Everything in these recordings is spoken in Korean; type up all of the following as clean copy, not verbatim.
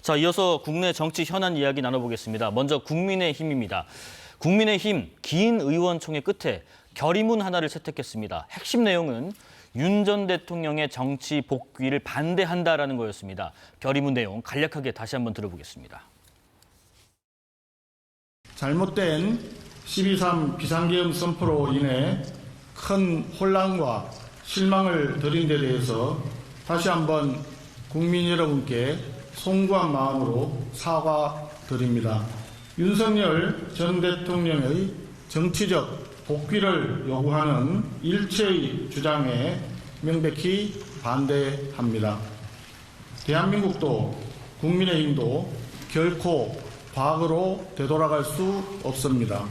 자, 이어서 국내 정치 현안 이야기 나눠보겠습니다. 먼저 국민의힘입니다. 국민의힘 긴 의원총회 끝에 결의문 하나를 채택했습니다. 핵심 내용은 윤 전 대통령의 정치 복귀를 반대한다라는 거였습니다. 결의문 내용 간략하게 다시 한번 들어보겠습니다. 잘못된 12.3 비상계엄 선포로 인해 큰 혼란과 실망을 드린 데 대해서 다시 한번 국민 여러분께 송구한 마음으로 사과드립니다. 윤석열 전 대통령의 정치적 복귀를 요구하는 일체의 주장에 명백히 반대합니다. 대한민국도 국민의힘도 결코 과거로 되돌아갈 수 없습니다.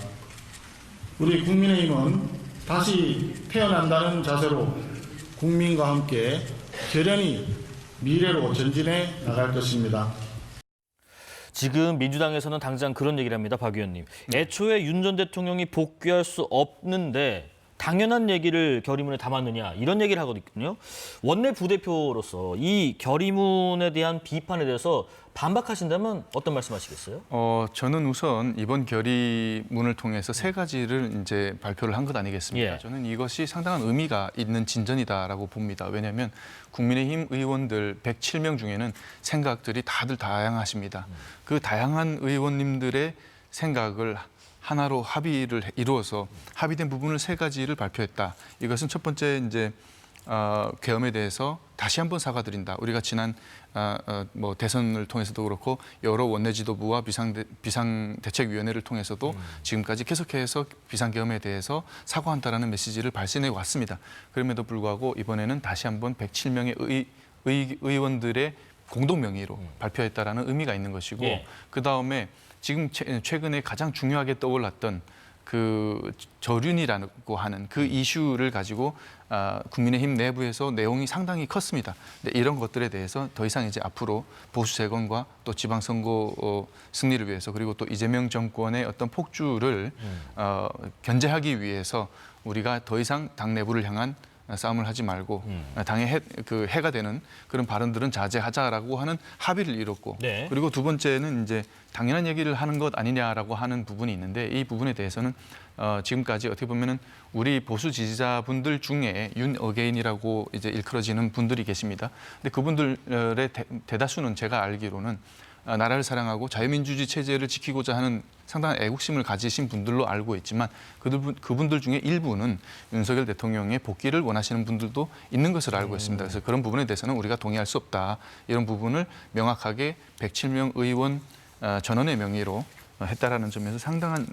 우리 국민의힘은 다시 태어난다는 자세로 국민과 함께 결연히 미래로 전진해 나갈 것입니다. 지금 민주당에서는 당장 그런 얘기를 합니다. 박 의원님. 애초에 윤 전 대통령이 복귀할 수 없는데 당연한 얘기를 결의문에 담았느냐 이런 얘기를 하거든요. 원내 부대표로서 이 결의문에 대한 비판에 대해서 반박하신다면 어떤 말씀하시겠어요? 저는 우선 이번 결의문을 통해서 세 가지를 이제 발표를 한 것 아니겠습니까? 예. 저는 이것이 상당한 의미가 있는 진전이다라고 봅니다. 왜냐하면 국민의힘 의원들 107명 중에는 생각들이 다들 다양하십니다. 그 다양한 의원님들의 생각을 하나로 합의를 이루어서 합의된 부분을 세 가지를 발표했다. 이것은 첫 번째 이제 계엄에 대해서 다시 한번 사과드린다. 우리가 지난 대선을 통해서도 그렇고 여러 원내 지도부와 비상대책위원회를 통해서도 지금까지 계속해서 비상계엄에 대해서 사과한다라는 메시지를 발신해 왔습니다. 그럼에도 불구하고 이번에는 다시 한번 107명의 의원들의 공동 명의로 발표했다라는 의미가 있는 것이고 예. 그다음에 지금 최근에 가장 중요하게 떠올랐던 그 저륜이라고 하는 그 이슈를 가지고 국민의힘 내부에서 내용이 상당히 컸습니다. 근데 이런 것들에 대해서 더 이상 이제 앞으로 보수 재건과 또 지방선거 승리를 위해서 그리고 또 이재명 정권의 어떤 폭주를 견제하기 위해서 우리가 더 이상 당 내부를 향한 싸움을 하지 말고 당의 해가 되는 그런 발언들은 자제하자라고 하는 합의를 이뤘고 네. 그리고 두 번째는 이제 당연한 얘기를 하는 것 아니냐라고 하는 부분이 있는데 이 부분에 대해서는 지금까지 어떻게 보면은 우리 보수 지지자분들 중에 윤 어게인이라고 이제 일컬어지는 분들이 계십니다. 근데 그분들의 대다수는 제가 알기로는 나라를 사랑하고 자유민주주의 체제를 지키고자 하는 상당한 애국심을 가지신 분들로 알고 있지만 그분들 중에 일부는 윤석열 대통령의 복귀를 원하시는 분들도 있는 것을 알고 있습니다. 그래서 그런 부분에 대해서는 우리가 동의할 수 없다. 이런 부분을 명확하게 107명 의원 전원의 명의로 했다라는 점에서 상당한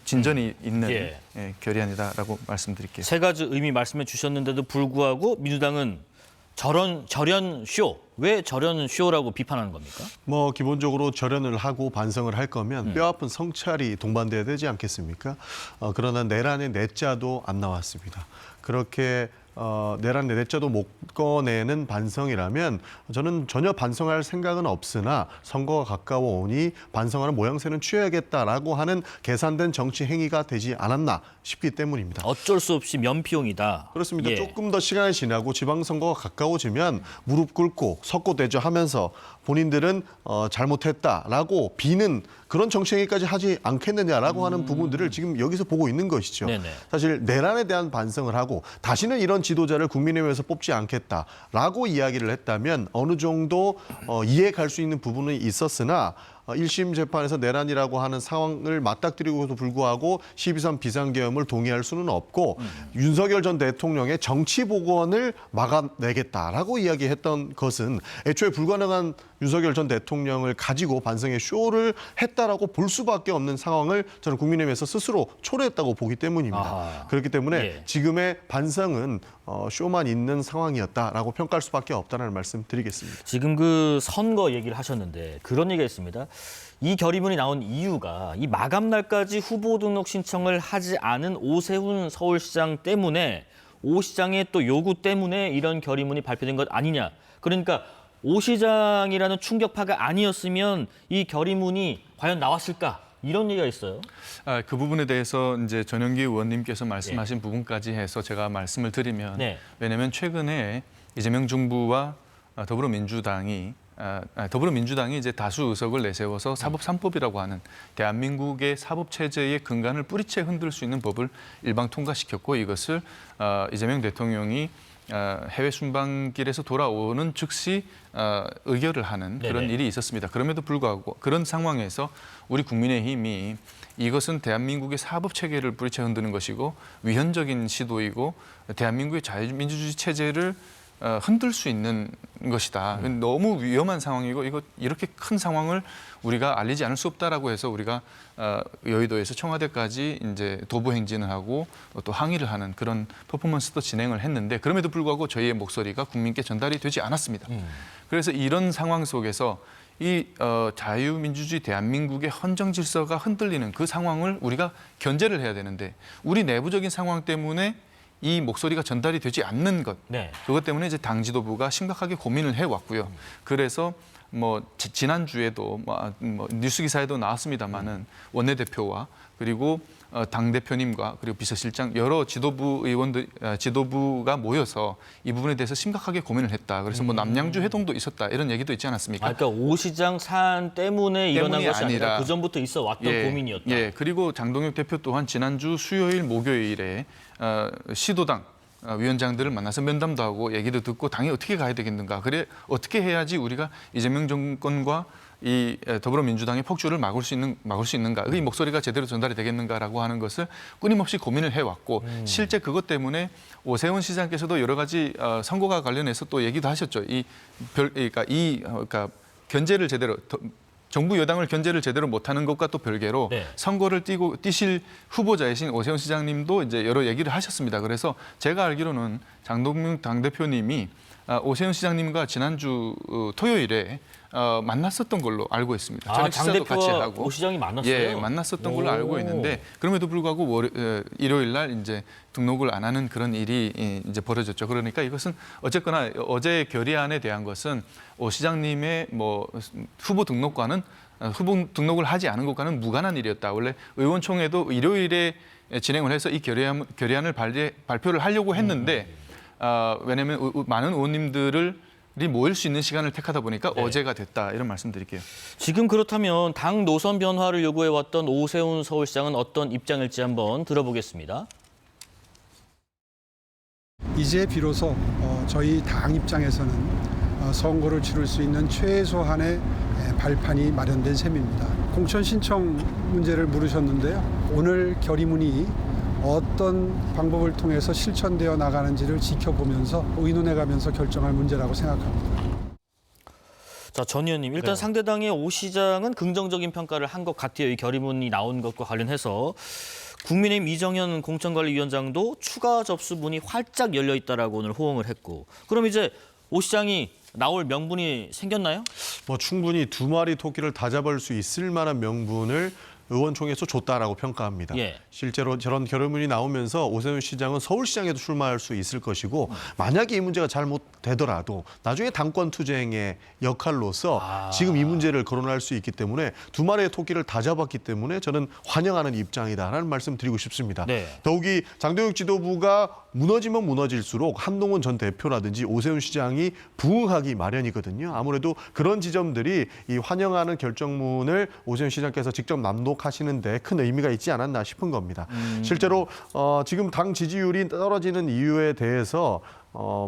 진전이 있는 결의안이다라고 말씀드릴게요. 세 가지 의미 말씀해 주셨는데도 불구하고 민주당은 절연 쇼, 왜 절연 쇼라고 비판하는 겁니까? 기본적으로 절연을 하고 반성을 할 거면 뼈아픈 성찰이 동반돼야 되지 않겠습니까? 그러나 내란의 내자도 안 나왔습니다. 그렇게 내란의 내자도 못 꺼내는 반성이라면 저는 전혀 반성할 생각은 없으나 선거가 가까워 오니 반성하는 모양새는 취해야겠다라고 하는 계산된 정치 행위가 되지 않았나 싶기 때문입니다. 어쩔 수 없이 면피용이다. 그렇습니다. 예. 조금 더 시간이 지나고 지방선거가 가까워지면 무릎 꿇고 석고대조하면서 본인들은 잘못했다라고 비는 그런 정치행위까지 하지 않겠느냐라고 하는 부분들을 지금 여기서 보고 있는 것이죠. 네네. 사실 내란에 대한 반성을 하고 다시는 이런 지도자를 국민의힘에서 뽑지 않겠다라고 이야기를 했다면 어느 정도 이해 갈 수 있는 부분은 있었으나 1심 재판에서 내란이라고 하는 상황을 맞닥뜨리고도 불구하고 12.3 비상계엄을 동의할 수는 없고 윤석열 전 대통령의 정치 복원을 막아내겠다라고 이야기했던 것은 애초에 불가능한 윤석열 전 대통령을 가지고 반성의 쇼를 했다라고 볼 수밖에 없는 상황을 저는 국민의힘에서 스스로 초래했다고 보기 때문입니다. 아하. 그렇기 때문에 예. 지금의 반성은 쇼만 있는 상황이었다라고 평가할 수밖에 없다는 말씀 드리겠습니다. 지금 그 선거 얘기를 하셨는데 그런 얘기가 있습니다. 이 결의문이 나온 이유가 이 마감 날까지 후보 등록 신청을 하지 않은 오세훈 서울시장 때문에 오 시장의 또 요구 때문에 이런 결의문이 발표된 것 아니냐. 그러니까 오 시장이라는 충격파가 아니었으면 이 결의문이 과연 나왔을까? 이런 얘기가 있어요. 그 부분에 대해서 이제 전영기 의원님께서 말씀하신 부분까지 해서 제가 말씀을 드리면 네. 왜냐하면 최근에 이재명 정부와 더불어민주당이 더불어민주당이 이제 다수 의석을 내세워서 사법 3법이라고 하는 대한민국의 사법 체제의 근간을 뿌리채 흔들 수 있는 법을 일방 통과시켰고 이것을 이재명 대통령이 해외 순방길에서 돌아오는 즉시 의결을 하는 그런 네네. 일이 있었습니다. 그럼에도 불구하고 그런 상황에서 우리 국민의힘이 이것은 대한민국의 사법 체계를 뿌리채 흔드는 것이고 위헌적인 시도이고 대한민국의 자유민주주의 체제를 흔들 수 있는 것이다. 너무 위험한 상황이고 이거 이렇게 큰 상황을 우리가 알리지 않을 수 없다라고 해서 우리가 여의도에서 청와대까지 이제 도보 행진을 하고 또 항의를 하는 그런 퍼포먼스도 진행을 했는데 그럼에도 불구하고 저희의 목소리가 국민께 전달이 되지 않았습니다. 그래서 이런 상황 속에서 이 자유민주주의 대한민국의 헌정 질서가 흔들리는 그 상황을 우리가 견제를 해야 되는데 우리 내부적인 상황 때문에 이 목소리가 전달이 되지 않는 것, 네. 그것 때문에 이제 당 지도부가 심각하게 고민을 해왔고요. 그래서 뭐 지난주에도 뭐 뉴스 기사에도 나왔습니다마는 원내대표와 그리고 당 대표님과 그리고 비서실장 여러 지도부 의원들 지도부가 모여서 이 부분에 대해서 심각하게 고민을 했다. 그래서 뭐 남양주 회동도 있었다 이런 얘기도 있지 않았습니까? 그러니까 오 시장 사안 때문에 일어난 때문이 것이 아니라 아니라 그 전부터 있어 왔던 고민이었다. 예, 그리고 장동혁 대표 또한 지난주 수요일, 목요일에 시도당 위원장들을 만나서 면담도 하고 얘기도 듣고 당이 어떻게 가야 되겠는가. 그래 어떻게 해야지 우리가 이재명 정권과 이 더불어민주당의 폭주를 막을 수 있는가. 이 목소리가 제대로 전달이 되겠는가라고 하는 것을 끊임없이 고민을 해왔고 실제 그것 때문에 오세훈 시장께서도 여러 가지 선거가 관련해서 또 얘기도 하셨죠. 그러니까 견제를 제대로 정부 여당을 견제를 제대로 못하는 것과 또 별개로 네. 선거를 뛰실 후보자이신 오세훈 시장님도 이제 여러 얘기를 하셨습니다. 그래서 제가 알기로는 장동영 당대표님이 오세훈 시장님과 지난주 토요일에 만났었던 걸로 알고 있습니다. 저는 장 식사도 같이 대표와 하고 오 시장이 만났어요? 예, 만났었던 걸로 알고 있는데 그럼에도 불구하고 일요일 날 이제 등록을 안 하는 그런 일이 이제 벌어졌죠. 그러니까 이것은 어쨌거나 어제 결의안에 대한 것은 오 시장님의 뭐 후보 등록과는 후보 등록을 하지 않은 것과는 무관한 일이었다. 원래 의원총회도 일요일에 진행을 해서 이 결의안을 발표를 하려고 했는데 왜냐하면 많은 의원님들이 모일 수 있는 시간을 택하다 보니까 네. 어제가 됐다 이런 말씀드릴게요. 지금 그렇다면 당 노선 변화를 요구해왔던 오세훈 서울시장은 어떤 입장일지 한번 들어보겠습니다. 이제 비로소 저희 당 입장에서는 선거를 치를 수 있는 최소한의 발판이 마련된 셈입니다. 공천 신청 문제를 물으셨는데요. 오늘 결의문이 어떤 방법을 통해서 실천되어 나가는지를 지켜보면서 의논해가면서 결정할 문제라고 생각합니다. 자, 전 의원님, 일단 상대당의 오 시장은 긍정적인 평가를 한 것 같아요. 이 결의문이 나온 것과 관련해서. 국민의힘 이정현 공천관리위원장도 추가 접수문이 활짝 열려 있다라고 오늘 호응을 했고. 그럼 이제 오 시장이 나올 명분이 생겼나요? 뭐 충분히 두 마리 토끼를 다 잡을 수 있을 만한 명분을 의원총회에서 줬다라고 평가합니다. 예. 실제로 저런 결의문이 나오면서 오세훈 시장은 서울시장에도 출마할 수 있을 것이고 만약에 이 문제가 잘못되더라도 나중에 당권 투쟁의 역할로서 지금 이 문제를 거론할 수 있기 때문에 두 마리의 토끼를 다 잡았기 때문에 저는 환영하는 입장이다라는 말씀 드리고 싶습니다. 네. 더욱이 장동혁 지도부가 무너지면 무너질수록 한동훈 전 대표라든지 오세훈 시장이 부응하기 마련이거든요. 아무래도 그런 지점들이 이 환영하는 결정문을 오세훈 시장께서 직접 낭독하시는데 큰 의미가 있지 않았나 싶은 겁니다. 실제로 지금 당 지지율이 떨어지는 이유에 대해서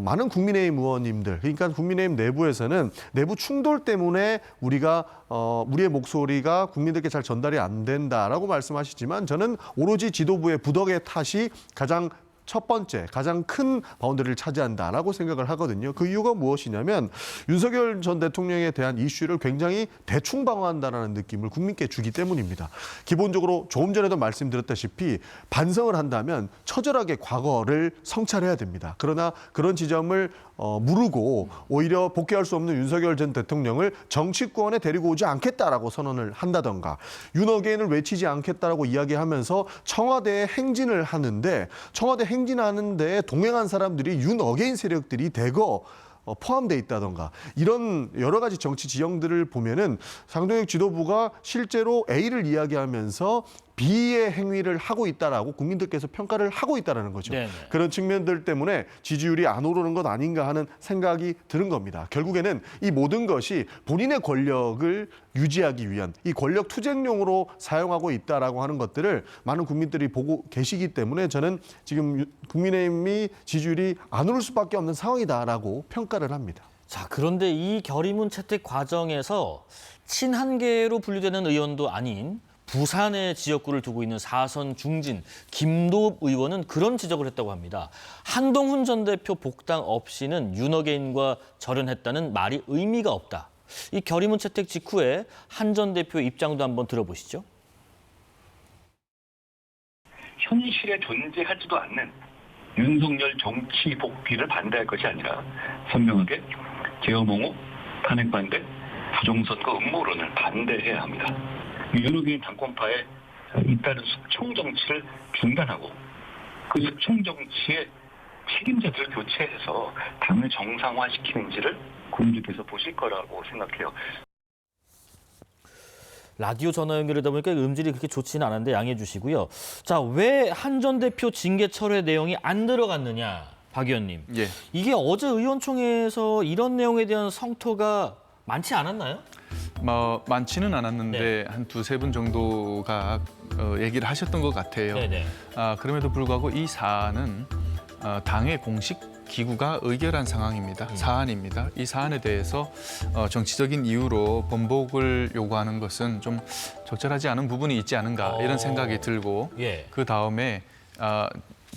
많은 국민의힘 의원님들, 그러니까 국민의힘 내부에서는 내부 충돌 때문에 우리의 목소리가 국민들께 잘 전달이 안 된다라고 말씀하시지만 저는 오로지 지도부의 부덕의 탓이 가장 첫 번째, 가장 큰 바운더리를 차지한다라고 생각을 하거든요. 그 이유가 무엇이냐면 윤석열 전 대통령에 대한 이슈를 굉장히 대충 방어한다는 느낌을 국민께 주기 때문입니다. 기본적으로 조금 전에도 말씀드렸다시피 반성을 한다면 처절하게 과거를 성찰해야 됩니다. 그러나 그런 지점을 무르고 오히려 복귀할 수 없는 윤석열 전 대통령을 정치권에 데리고 오지 않겠다라고 선언을 한다던가 윤어게인을 외치지 않겠다라고 이야기하면서 청와대에 행진을 하는데 청와대 행진하는데 동행한 사람들이 윤어게인 세력들이 대거 포함돼 있다던가 이런 여러 가지 정치 지형들을 보면은 장동혁 지도부가 실제로 A를 이야기하면서 비의 행위를 하고 있다라고 국민들께서 평가를 하고 있다라는 거죠. 네네. 그런 측면들 때문에 지지율이 안 오르는 것 아닌가 하는 생각이 드는 겁니다. 결국에는 이 모든 것이 본인의 권력을 유지하기 위한 이 권력 투쟁용으로 사용하고 있다라고 하는 것들을 많은 국민들이 보고 계시기 때문에 저는 지금 국민의힘이 지지율이 안 오를 수밖에 없는 상황이다라고 평가를 합니다. 자, 그런데 이 결의문 채택 과정에서 친한계로 분류되는 의원도 아닌 부산의 지역구를 두고 있는 4선 중진 김도읍 의원은 그런 지적을 했다고 합니다. 한동훈 전 대표 복당 없이는 윤어게인과 절연했다는 말이 의미가 없다. 이 결의문 채택 직후에 한 전 대표의 입장도 한번 들어보시죠. 현실에 존재하지도 않는 윤석열 정치 복귀를 반대할 것이 아니라 선명하게 계엄옹호, 탄핵 반대, 부정선거 음모론을 반대해야 합니다. 윤호긴 당권파의 잇따른 숙청 정치를 중단하고 그 숙청 정치의 책임자들을 교체해서 당을 정상화시키는지를 국민들께서 보실 거라고 생각해요. 라디오 전화 연결이다 보니까 음질이 그렇게 좋지는 않은데 양해해 주시고요. 자, 왜 한 전 대표 징계 철회 내용이 안 들어갔느냐, 박 의원님. 예. 이게 어제 의원총회에서 이런 내용에 대한 성토가 많지 않았나요? 뭐 많지는 않았는데 한 두세 분 정도가 얘기를 하셨던 것 같아요. 네네. 그럼에도 불구하고 이 사안은 당의 공식 기구가 의결한 상황입니다. 사안입니다. 이 사안에 대해서 정치적인 이유로 번복을 요구하는 것은 좀 적절하지 않은 부분이 있지 않은가 이런 생각이 들고 예. 그 다음에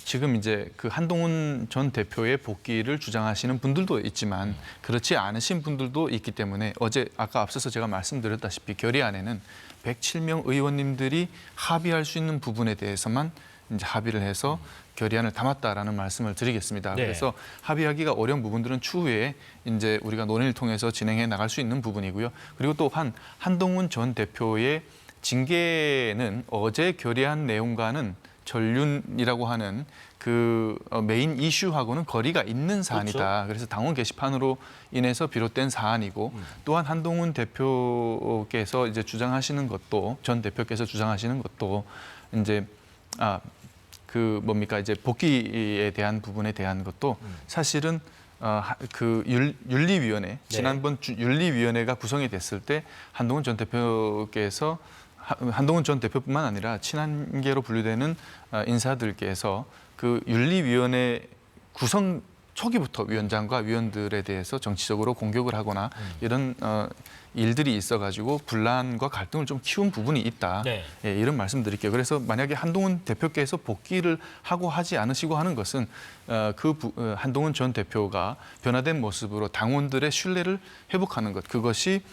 지금 이제 그 한동훈 전 대표의 복귀를 주장하시는 분들도 있지만 그렇지 않으신 분들도 있기 때문에 어제 아까 앞서서 제가 말씀드렸다시피 결의안에는 107명 의원님들이 합의할 수 있는 부분에 대해서만 이제 합의를 해서 결의안을 담았다라는 말씀을 드리겠습니다. 네. 그래서 합의하기가 어려운 부분들은 추후에 이제 우리가 논의를 통해서 진행해 나갈 수 있는 부분이고요. 그리고 또한 한동훈 전 대표의 징계는 어제 결의안 내용과는 전륜이라고 하는 그 메인 이슈하고는 거리가 있는 사안이다. 그렇죠. 그래서 당원 게시판으로 인해서 비롯된 사안이고 또한 한동훈 대표께서 이제 주장하시는 것도 전 대표께서 주장하시는 것도 이제 그 뭡니까 이제 복귀에 대한 부분에 대한 것도 사실은 그 윤리위원회 지난번 윤리위원회가 구성이 됐을 때 한동훈 전 대표께서 한동훈 전 대표뿐만 아니라 친한계로 분류되는 인사들께서 그 윤리위원회 구성 초기부터 위원장과 위원들에 대해서 정치적으로 공격을 하거나 이런 일들이 있어가지고 분란과 갈등을 좀 키운 부분이 있다. 네. 예, 이런 말씀드릴게요. 그래서 만약에 한동훈 대표께서 복귀를 하고 하지 않으시고 하는 것은 한동훈 전 대표가 변화된 모습으로 당원들의 신뢰를 회복하는 것 그것이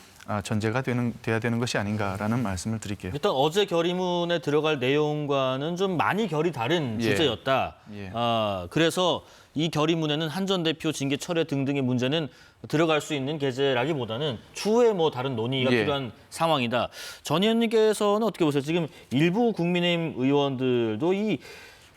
전제가 돼야 되는 것이 아닌가라는 말씀을 드릴게요. 일단 어제 결의문에 들어갈 내용과는 좀 많이 결이 다른 예. 주제였다. 예. 그래서 이 결의문에는 한 전 대표 징계 철회 등등의 문제는 들어갈 수 있는 게재라기보다는 추후에 뭐 다른 논의가 예. 필요한 상황이다. 전 의원님께서는 어떻게 보세요? 지금 일부 국민의힘 의원들도 이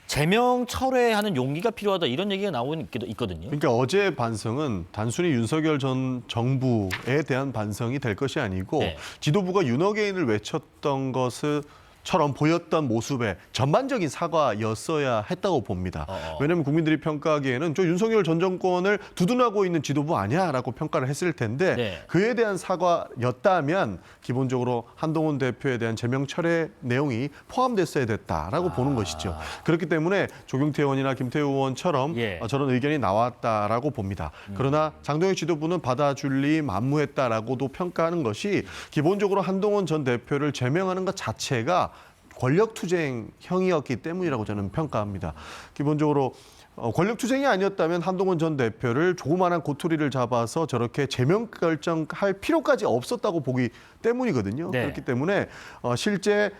제명 철회하는 용기가 필요하다 이런 얘기가 나오고 있거든요. 그러니까 어제 반성은 단순히 윤석열 전 정부에 대한 반성이 될 것이 아니고 네. 지도부가 윤어게인을 외쳤던 것처럼 보였던 모습의 전반적인 사과였어야 했다고 봅니다. 왜냐하면 국민들이 평가하기에는 저 윤석열 전 정권을 두둔하고 있는 지도부 아니야라고 평가를 했을 텐데 네. 그에 대한 사과였다면 기본적으로 한동훈 대표에 대한 제명 철회 내용이 포함됐어야 됐다라고 보는 것이죠. 그렇기 때문에 조경태 의원이나 김태우 의원처럼 예. 저런 의견이 나왔다라고 봅니다. 그러나 장동혁 지도부는 받아줄 리 만무했다라고도 평가하는 것이 기본적으로 한동훈 전 대표를 제명하는 것 자체가 권력투쟁형이었기 때문이라고 저는 평가합니다. 기본적으로 권력투쟁이 아니었다면 한동훈 전 대표를 조그마한 고투리를 잡아서 저렇게 제명 결정할 필요까지 없었다고 보기 때문이거든요. 네. 그렇기 때문에 실제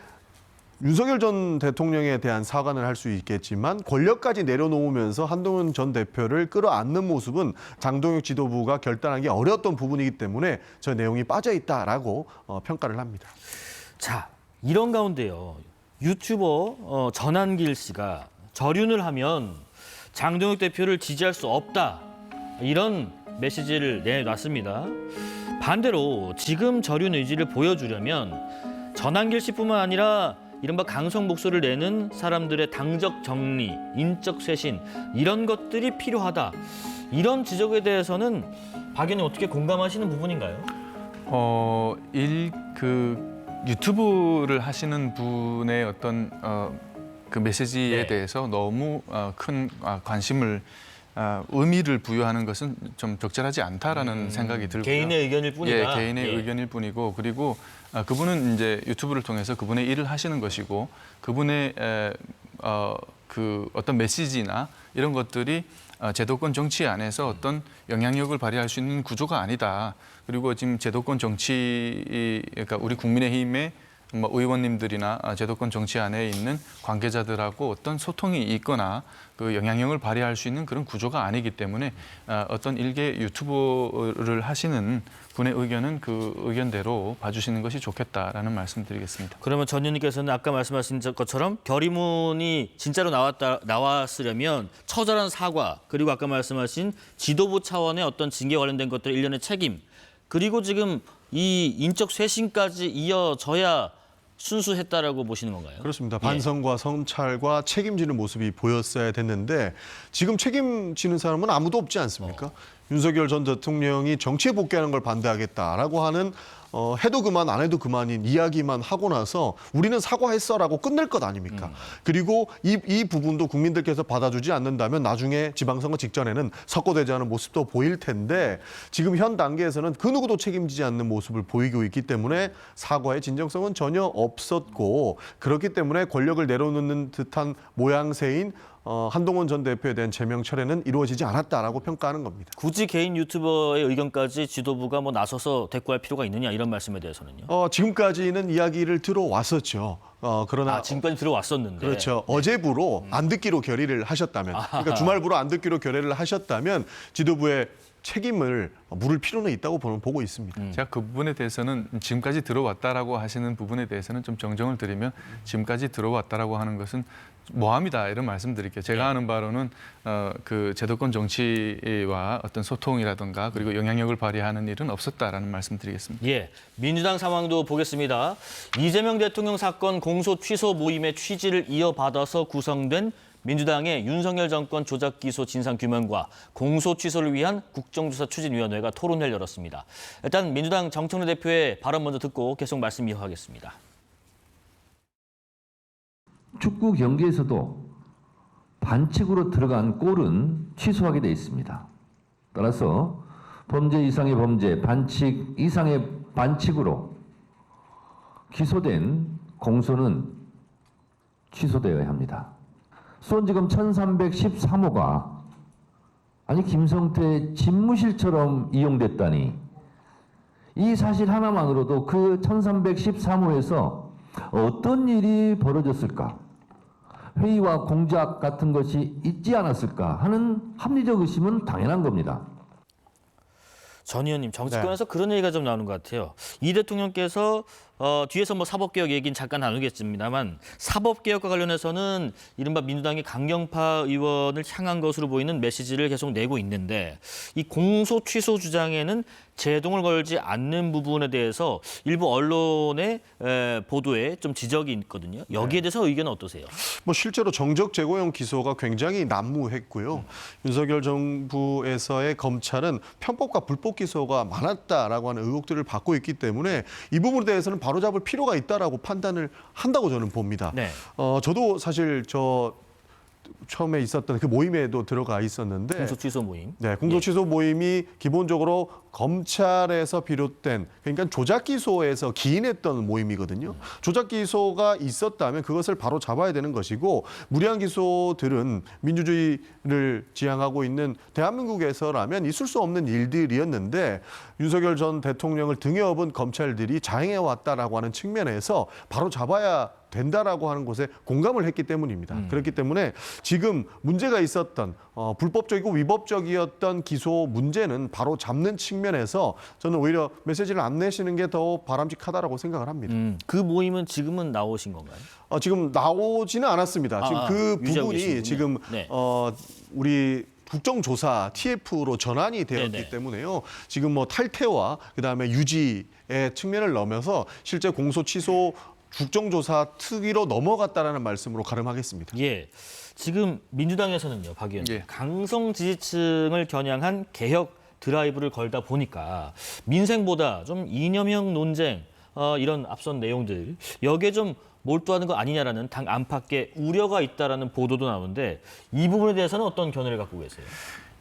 윤석열 전 대통령에 대한 사과는 할 수 있겠지만 권력까지 내려놓으면서 한동훈 전 대표를 끌어안는 모습은 장동혁 지도부가 결단하기 어려웠던 부분이기 때문에 저 내용이 빠져있다라고 평가를 합니다. 자, 이런 가운데요. 유튜버 전한길 씨가 절윤을 하면 장동혁 대표를 지지할 수 없다. 이런 메시지를 내놨습니다. 반대로 지금 절윤 의지를 보여주려면 전한길 씨뿐만 아니라 이른바 강성 목소리를 내는 사람들의 당적 정리, 인적 쇄신 이런 것들이 필요하다. 이런 지적에 대해서는 박 의원님 어떻게 공감하시는 부분인가요? 유튜브를 하시는 분의 어떤 그 메시지에 네. 대해서 너무 큰 관심을 의미를 부여하는 것은 좀 적절하지 않다라는 생각이 들고요. 개인의 의견일 뿐이다. 예, 개인의 의견일 뿐이고 그리고 그분은 이제 유튜브를 통해서 그분의 일을 하시는 것이고 그분의 그 어떤 메시지나 이런 것들이 제도권 정치 안에서 어떤 영향력을 발휘할 수 있는 구조가 아니다. 그리고 지금 제도권 정치, 그러니까 우리 국민의힘의 뭐 의원님들이나 제도권 정치 안에 있는 관계자들하고 어떤 소통이 있거나 그 영향력을 발휘할 수 있는 그런 구조가 아니기 때문에 어떤 일개 유튜브를 하시는 분의 의견은 그 의견대로 봐주시는 것이 좋겠다라는 말씀드리겠습니다. 그러면 전 의원님께서는 아까 말씀하신 것처럼 결의문이 진짜로 나왔으려면 처절한 사과 그리고 아까 말씀하신 지도부 차원의 어떤 징계 관련된 것들 일련의 책임 그리고 지금 이 인적 쇄신까지 이어져야 순수했다라고 보시는 건가요? 그렇습니다. 반성과 성찰과 책임지는 모습이 보였어야 됐는데 지금 책임지는 사람은 아무도 없지 않습니까? 윤석열 전 대통령이 정치에 복귀하는 걸 반대하겠다라고 하는 해도 그만 안 해도 그만인 이야기만 하고 나서 우리는 사과했어라고 끝낼 것 아닙니까? 그리고 이 부분도 국민들께서 받아주지 않는다면 나중에 지방선거 직전에는 석고되지 않은 모습도 보일 텐데 지금 현 단계에서는 그 누구도 책임지지 않는 모습을 보이고 있기 때문에 사과의 진정성은 전혀 없었고 그렇기 때문에 권력을 내려놓는 듯한 모양새인 한동훈 전 대표에 대한 제명 철회는 이루어지지 않았다라고 평가하는 겁니다. 굳이 개인 유튜버의 의견까지 지도부가 뭐 나서서 대꾸할 필요가 있느냐 이런 말씀에 대해서는요? 지금까지는 이야기를 들어왔었죠. 그러나 지금까지 들어왔었는데. 그렇죠. 어제부로 안 듣기로 결의를 하셨다면, 그러니까 주말부로 안 듣기로 결의를 하셨다면 지도부의 책임을 물을 필요는 있다고 보고 있습니다. 제가 그 부분에 대해서는 지금까지 들어왔다라고 하시는 부분에 대해서는 좀 정정을 드리면 지금까지 들어왔다라고 하는 것은 모함이다 이런 말씀드릴게요. 제가 아는 바로는 그 제도권 정치와 어떤 소통이라든가 그리고 영향력을 발휘하는 일은 없었다라는 말씀드리겠습니다. 예, 민주당 상황도 보겠습니다. 이재명 대통령 사건 공소 취소 모임의 취지를 이어받아서 구성된 민주당의 윤석열 정권 조작 기소 진상규명과 공소 취소를 위한 국정조사 추진위원회가 토론회를 열었습니다. 일단 민주당 정청래 대표의 발언 먼저 듣고 계속 말씀 이어가겠습니다. 축구 경기에서도 반칙으로 들어간 골은 취소하게 돼 있습니다. 따라서 범죄 이상의 범죄, 반칙 이상의 반칙으로 기소된 공소는 취소되어야 합니다. 수원지검 1313호가 아니 김성태 집무실처럼 이용됐다니 이 사실 하나만으로도 그 1313호에서 어떤 일이 벌어졌을까? 회의와 공작 같은 것이 있지 않았을까 하는 합리적 의심은 당연한 겁니다. 전 의원님, 정치권에서 그런 얘기가 좀 나오는 것 같아요. 이 대통령께서 뒤에서 뭐 사법개혁 얘기는 잠깐 나누겠습니다만 사법개혁과 관련해서는 이른바 민주당이 강경파 의원을 향한 것으로 보이는 메시지를 계속 내고 있는데 이 공소 취소 주장에는 제동을 걸지 않는 부분에 대해서 일부 언론의 보도에 좀 지적이 있거든요. 여기에 대해서 의견은 어떠세요? 뭐 실제로 정적 제고형 기소가 굉장히 난무했고요. 윤석열 정부에서의 검찰은 편법과 불법 기소가 많았다라고 하는 의혹들을 받고 있기 때문에 이 부분에 대해서는 바로잡을 필요가 있다라고 판단을 한다고 저는 봅니다. 네. 저도 사실 처음에 있었던 그 모임에도 들어가 있었는데 공소 취소 모임. 네, 공소 취소 모임이 기본적으로 검찰에서 비롯된 그러니까 조작 기소에서 기인했던 모임이거든요. 조작 기소가 있었다면 그것을 바로 잡아야 되는 것이고 무리한 기소들은 민주주의를 지향하고 있는 대한민국에서라면 있을 수 없는 일들이었는데 윤석열 전 대통령을 등에 업은 검찰들이 자행해 왔다라고 하는 측면에서 바로 잡아야 된다라고 하는 것에 공감을 했기 때문입니다. 그렇기 때문에 지금 문제가 있었던 불법적이고 위법적이었던 기소 문제는 바로 잡는 측면에서 저는 오히려 메시지를 안 내시는 게 더 바람직하다라고 생각을 합니다. 그 모임은 지금은 나오신 건가요? 지금 나오지는 않았습니다. 지금 그 유지하고 부분이 계시는군요. 지금 네. 우리 국정조사 TF로 전환이 되었기 네네. 때문에요. 지금 뭐 탈퇴와 그다음에 유지의 측면을 넘어서 실제 공소 취소 국정조사 특위로 넘어갔다라는 말씀으로 가름하겠습니다. 예. 지금 민주당에서는요, 박 의원님, 예. 강성 지지층을 겨냥한 개혁 드라이브를 걸다 보니까 민생보다 좀 이념형 논쟁, 이런 앞선 내용들, 여기에 좀 몰두하는 거 아니냐라는 당 안팎의 우려가 있다라는 보도도 나오는데 이 부분에 대해서는 어떤 견해를 갖고 계세요?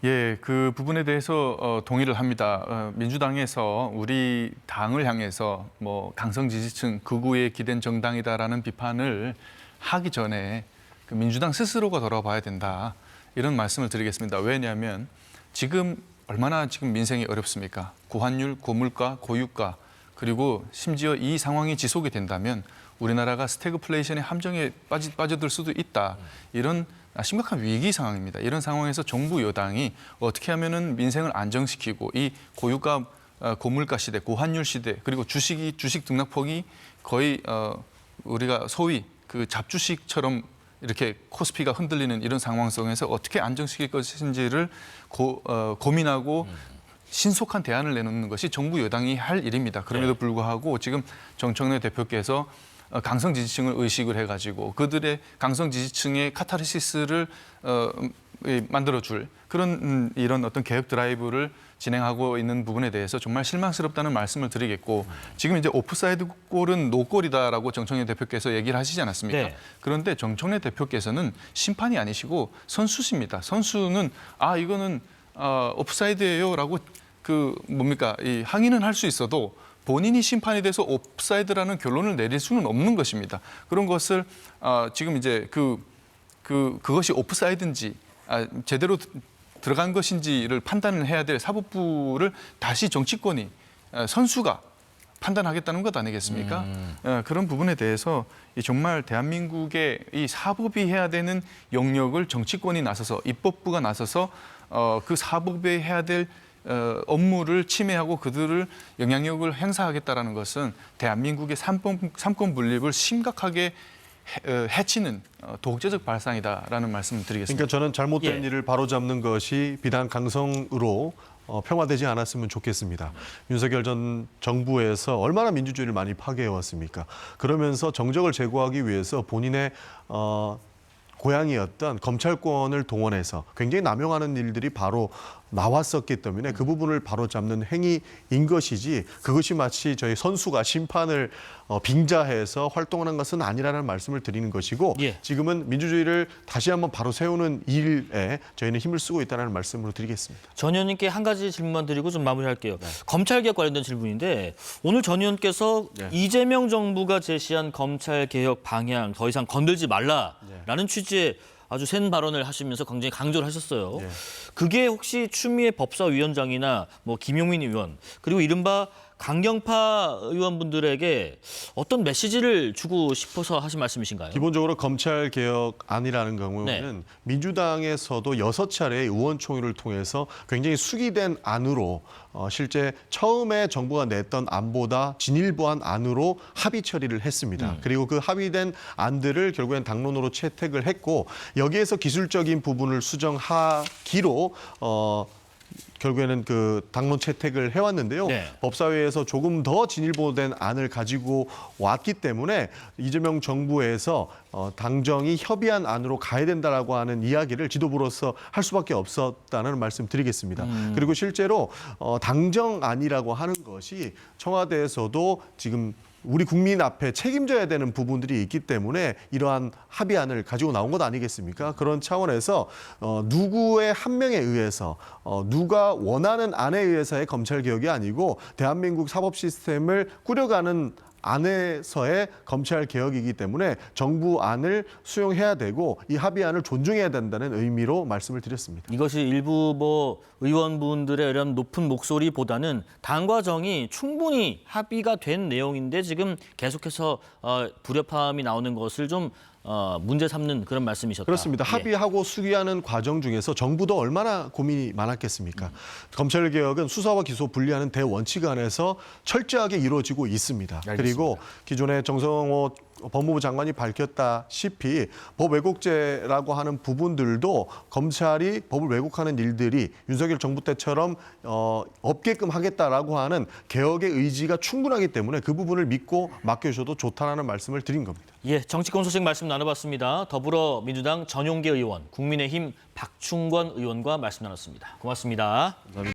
예, 그 부분에 대해서 동의를 합니다. 민주당에서 우리 당을 향해서 뭐 강성 지지층 극우에 기댄 정당이다라는 비판을 하기 전에 그 민주당 스스로가 돌아봐야 된다, 이런 말씀을 드리겠습니다. 왜냐하면 지금 얼마나 지금 민생이 어렵습니까? 고환율, 고물가, 고유가, 그리고 심지어 이 상황이 지속이 된다면 우리나라가 스태그플레이션의 함정에 빠져들 수도 있다. 이런 심각한 위기 상황입니다. 이런 상황에서 정부 여당이 어떻게 하면은 민생을 안정시키고 이 고유가, 고물가 시대, 고환율 시대, 그리고 주식 등락폭이 거의 우리가 소위 그 잡주식처럼 이렇게 코스피가 흔들리는 이런 상황 속에서 어떻게 안정시킬 것인지를 고민하고 신속한 대안을 내놓는 것이 정부 여당이 할 일입니다. 그럼에도 불구하고 지금 정청래 대표께서 강성 지지층을 의식을 해가지고 그들의 강성 지지층의 카타르시스를 만들어줄 그런 이런 어떤 개혁 드라이브를 진행하고 있는 부분에 대해서 정말 실망스럽다는 말씀을 드리겠고, 지금 이제 오프사이드 골은 노골이다라고 정청래 대표께서 얘기를 하시지 않았습니까? 네. 그런데 정청래 대표께서는 심판이 아니시고 선수십니다. 선수는 이거는 오프사이드예요라고 이 항의는 할 수 있어도 본인이 심판이 돼서 옵사이드라는 결론을 내릴 수는 없는 것입니다. 그런 것을 지금 이제 그것이 오프사이드인지 제대로 들어간 것인지를 판단을 해야 될 사법부를 다시 정치권이 선수가 판단하겠다는 것 아니겠습니까? 그런 부분에 대해서 정말 대한민국의 이 사법이 해야 되는 영역을 정치권이 나서서 입법부가 나서서 그 사법이 해야 될 업무를 침해하고 그들을 영향력을 행사하겠다라는 것은 대한민국의 삼권 분립을 심각하게 해치는 도국제적 발상이다라는 말씀을 드리겠습니다. 그러니까 저는 잘못된 예. 일을 바로잡는 것이 비단 강성으로 평화되지 않았으면 좋겠습니다. 윤석열 전 정부에서 얼마나 민주주의를 많이 파괴해왔습니까? 그러면서 정적을 제고하기 위해서 본인의 고향이었던 검찰권을 동원해서 굉장히 남용하는 일들이 바로 나왔었기 때문에 그 부분을 바로잡는 행위인 것이지, 그것이 마치 저희 선수가 심판을 빙자해서 활동하는 것은 아니라는 말씀을 드리는 것이고, 예. 지금은 민주주의를 다시 한번 바로 세우는 일에 저희는 힘을 쓰고 있다는 말씀으로 드리겠습니다. 전 의원님께 한 가지 질문만 드리고 좀 마무리할게요. 검찰개혁 관련된 질문인데 오늘 전 의원께서 이재명 정부가 제시한 검찰개혁 방향 더 이상 건들지 말라라는 취지의 아주 센 발언을 하시면서 굉장히 강조를 하셨어요. 예. 그게 혹시 추미애 법사위원장이나 뭐 김용민 의원 그리고 이른바 강경파 의원분들에게 어떤 메시지를 주고 싶어서 하신 말씀이신가요? 기본적으로 검찰개혁안이라는 경우에는 민주당에서도 6차례의 의원총회를 통해서 굉장히 숙의된 안으로 실제 처음에 정부가 냈던 안보다 진일보한 안으로 합의 처리를 했습니다. 그리고 그 합의된 안들을 결국엔 당론으로 채택을 했고, 여기에서 기술적인 부분을 수정하기로 결국에는 그 당론 채택을 해왔는데요. 네. 법사위에서 조금 더 진일보된 안을 가지고 왔기 때문에 이재명 정부에서 당정이 협의한 안으로 가야 된다라고 하는 이야기를 지도부로서 할 수밖에 없었다는 말씀 드리겠습니다. 그리고 실제로 당정안이라고 하는 것이 청와대에서도 지금 우리 국민 앞에 책임져야 되는 부분들이 있기 때문에 이러한 합의안을 가지고 나온 것 아니겠습니까? 그런 차원에서 누구의 한 명에 의해서 누가 원하는 안에 의해서의 검찰개혁이 아니고 대한민국 사법 시스템을 꾸려가는 안에서의 검찰개혁이기 때문에 정부 안을 수용해야 되고 이 합의안을 존중해야 된다는 의미로 말씀을 드렸습니다. 이것이 일부 의원분들의 이런 높은 목소리보다는 당과 정이 충분히 합의가 된 내용인데 지금 계속해서 불협화음이 나오는 것을 좀 문제 삼는 그런 말씀이셨다. 그렇습니다. 예. 합의하고 수기하는 과정 중에서 정부도 얼마나 고민이 많았겠습니까? 검찰개혁은 수사와 기소 분리하는 대원칙 안에서 철저하게 이루어지고 있습니다. 알겠습니다. 그리고 기존의 정성호 법무부 장관이 밝혔다시피 법 왜곡죄라고 하는 부분들도 검찰이 법을 왜곡하는 일들이 윤석열 정부 때처럼 없게끔 하겠다라고 하는 개혁의 의지가 충분하기 때문에 그 부분을 믿고 맡겨주셔도 좋다라는 말씀을 드린 겁니다. 예, 정치권 소식 말씀 나눠봤습니다. 더불어민주당 전용기 의원, 국민의힘 박충권 의원과 말씀 나눴습니다. 고맙습니다. 감사합니다.